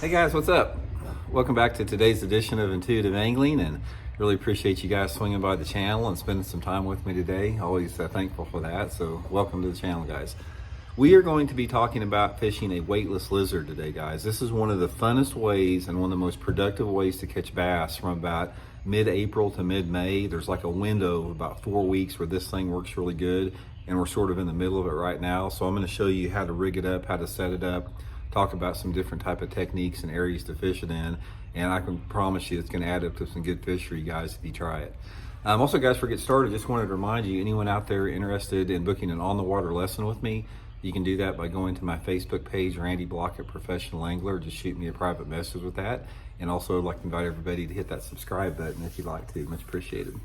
Hey guys, what's up? Welcome back to today's edition of Intuitive Angling, and really appreciate you guys swinging by the channel and spending some time with me today. Always thankful for that, so welcome to the channel, guys. We are going to be talking about fishing a weightless lizard today, guys. This is one of the funnest ways and one of the most productive ways to catch bass from about mid-April to mid-May. There's like a window of about 4 weeks where this thing works really good, and we're sort of in the middle of it right now. So I'm going to show you how to rig it up, how to set it up, talk about some different type of techniques and areas to fish it in, and I can promise you it's going to add up to some good fish for you guys if you try it. Also, guys, before we get started, just wanted to remind you, anyone out there interested in booking an on-the-water lesson with me, you can do that by going to my Facebook page, Randy Blockett Professional Angler. Just shoot me a private message with that. And also, I'd like to invite everybody to hit that subscribe button if you'd like to. Much appreciated.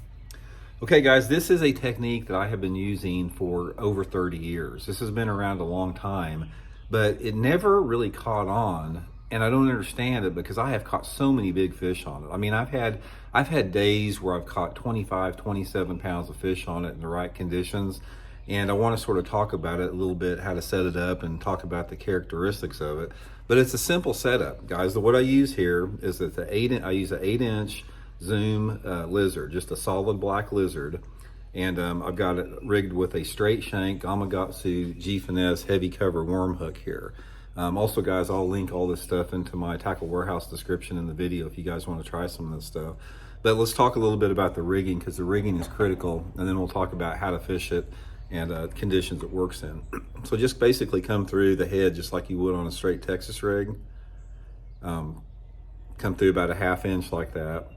Okay, guys, this is a technique that I have been using for over 30 years. This has been around a long time, but it never really caught on, and I don't understand it because I have caught so many big fish on it. I mean, I've had days where I've caught 25, 27 pounds of fish on it in the right conditions, and I want to sort of talk about it a little bit, how to set it up and talk about the characteristics of it. But it's a simple setup, guys. What I use here is that I use an 8-inch Zoom lizard, just a solid black lizard. And I've got it rigged with a straight shank Gamakatsu G-Finesse heavy cover worm hook here. Also, guys, I'll link all this stuff into my Tackle Warehouse description in the video if you guys want to try some of this stuff. But let's talk a little bit about the rigging, because the rigging is critical, and then we'll talk about how to fish it and conditions it works in. So just basically come through the head just like you would on a straight Texas rig. Come through about a 1/2 inch like that.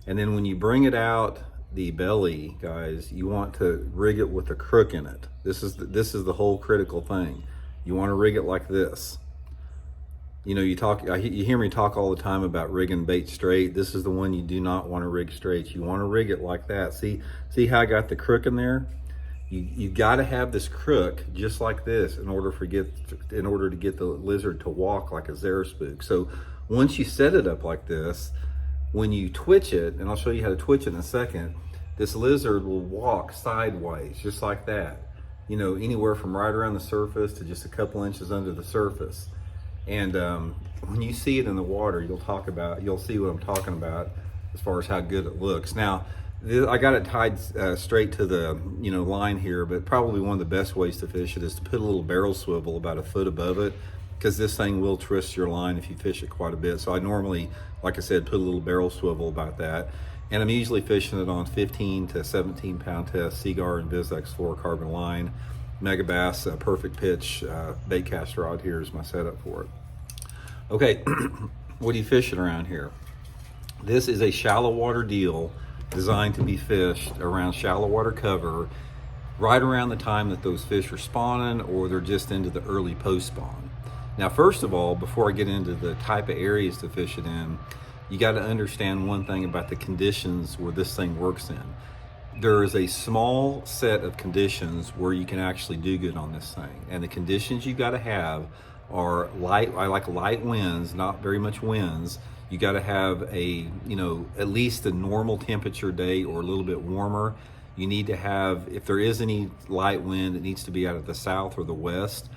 And then when you bring it out the belly, guys, you want to rig it with a crook in it. This is the whole critical thing. You want to rig it like this. You know, you hear me talk all the time about rigging bait straight. This is the one you do not want to rig straight. You want to rig it like that. See how I got the crook in there? You got to have this crook just like this in order to get the lizard to walk like a Zaraspook. So once you set it up like this, when you twitch it, and I'll show you how to twitch it in a second, this lizard will walk sideways, just like that. You know, anywhere from right around the surface to just a couple inches under the surface. And when you see it in the water, you'll see what I'm talking about as far as how good it looks. Now, I got it tied straight to the line here, but probably one of the best ways to fish it is to put a little barrel swivel about 1 foot above it, because this thing will twist your line if you fish it quite a bit. So I normally, like I said, put a little barrel swivel about that. And I'm usually fishing it on 15 to 17 pound test Seaguar and VizX fluorocarbon line. Megabass perfect pitch bait cast rod here is my setup for it. Okay, what are you fishing around here? This is a shallow water deal designed to be fished around shallow water cover right around the time that those fish are spawning, or they're just into the early post spawn. Now, first of all, before I get into the type of areas to fish it in, you got to understand one thing about the conditions where this thing works in. There is a small set of conditions where you can actually do good on this thing. And the conditions you got to have are light. I like light winds, not very much winds. You got to have at least a normal temperature day or a little bit warmer. You need to have, if there is any light wind, it needs to be out of the south or the west.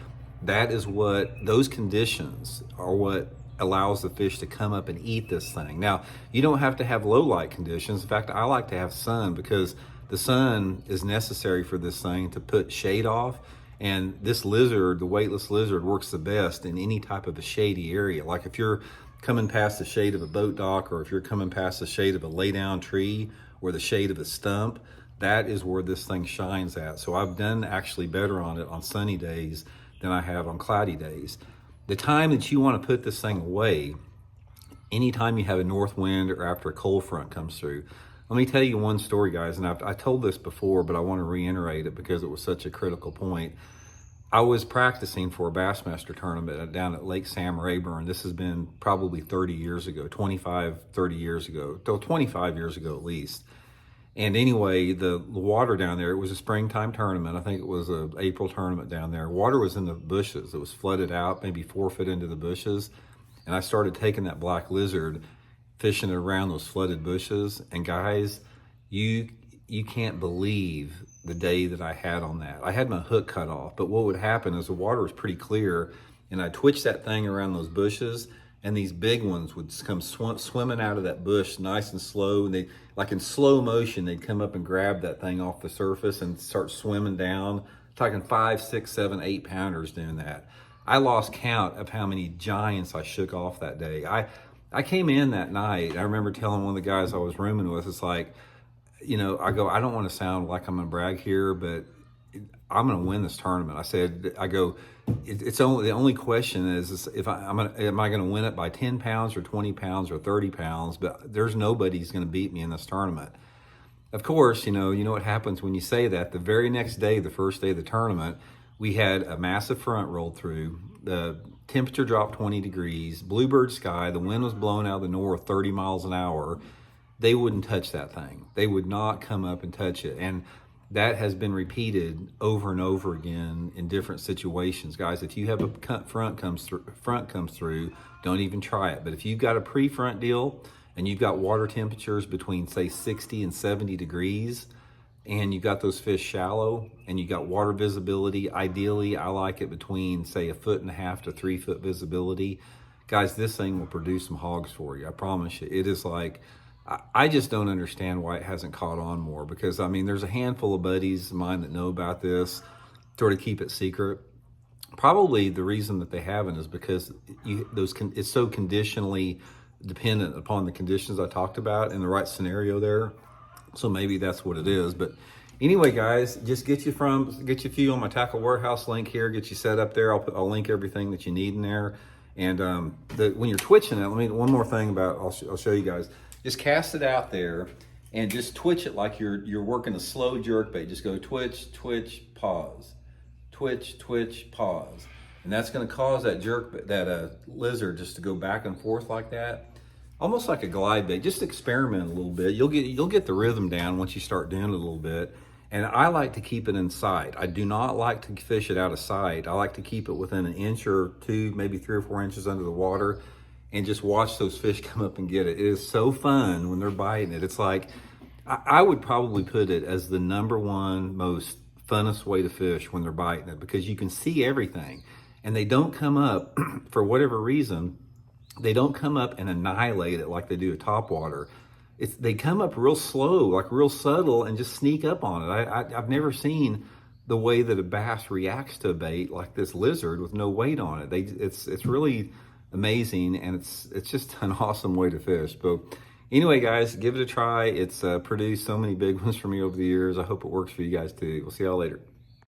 Those conditions are what allows the fish to come up and eat this thing. Now, you don't have to have low light conditions. In fact, I like to have sun, because the sun is necessary for this thing to put shade off. And this lizard, the weightless lizard, works the best in any type of a shady area. Like if you're coming past the shade of a boat dock, or if you're coming past the shade of a lay down tree or the shade of a stump, that is where this thing shines at. So I've done actually better on it on sunny days than I have on cloudy days. The time that you want to put this thing away, anytime you have a north wind or after a cold front comes through. Let me tell you one story, guys, and I told this before, but I want to reiterate it because it was such a critical point. I was practicing for a Bassmaster tournament down at Lake Sam Rayburn. This has been probably 30 years ago, 30 years ago, 25 years ago at least. And anyway, the water down there, it was a springtime tournament. I think it was an April tournament down there. Water was in the bushes. It was flooded out, maybe 4 foot into the bushes. And I started taking that black lizard, fishing it around those flooded bushes. And guys, you can't believe the day that I had on that. I had my hook cut off, but what would happen is the water was pretty clear, and I twitched that thing around those bushes, and these big ones would come swimming out of that bush nice and slow, and they, like in slow motion, they'd come up and grab that thing off the surface and start swimming down. Talking 5, 6, 7, 8 pounders doing that. I lost count of how many giants I shook off that day. I came in that night. I remember telling one of the guys I was rooming with, it's like, you know, I go, I don't want to sound like I'm gonna brag here, but I'm gonna win this tournament. It's only, the only question is if am I gonna win it by 10 pounds or 20 pounds or 30 pounds? But there's nobody's gonna beat me in this tournament. Of course, you know what happens when you say that. The very next day, the first day of the tournament, we had a massive front rolled through. The temperature dropped 20 degrees, bluebird sky, the wind was blowing out of the north 30 miles an hour. They wouldn't touch that thing. They would not come up and touch it. And that has been repeated over and over again in different situations. Guys, if you have a front comes through, don't even try it. But if you've got a pre-front deal, and you've got water temperatures between, say, 60 and 70 degrees, and you've got those fish shallow, and you got water visibility, ideally, I like it between, say, 1.5 to 3 foot visibility. Guys, this thing will produce some hogs for you. I promise you. It is like, I just don't understand why it hasn't caught on more, because, I mean, there's a handful of buddies of mine that know about this, sort of keep it secret. Probably the reason that they haven't is because it's so conditionally dependent upon the conditions I talked about in the right scenario there. So maybe that's what it is. But anyway, guys, just get you a few on my Tackle Warehouse link here, get you set up there. I'll link everything that you need in there. And when you're twitching it, one more thing about, I'll show you guys. Just cast it out there and just twitch it like you're working a slow jerk bait. Just go twitch, twitch, pause, twitch, twitch, pause. And that's going to cause that lizard just to go back and forth like that, almost like a glide bait. Just experiment a little bit. You'll get the rhythm down once you start doing it a little bit. And I like to keep it in sight. I do not like to fish it out of sight. I like to keep it within an inch or two, maybe 3 or 4 inches under the water, and just watch those fish come up and get it. It is so fun when they're biting it. It's like, I would probably put it as the #1 most funnest way to fish when they're biting it, because you can see everything. And they don't come up, for whatever reason, they don't come up and annihilate it like they do at topwater. They come up real slow, like real subtle, and just sneak up on it. I've never seen the way that a bass reacts to a bait like this lizard with no weight on it. It's really amazing, and it's just an awesome way to fish. But anyway, guys, give it a try. It's produced so many big ones for me over the years. I hope it works for you guys too. We'll see y'all later.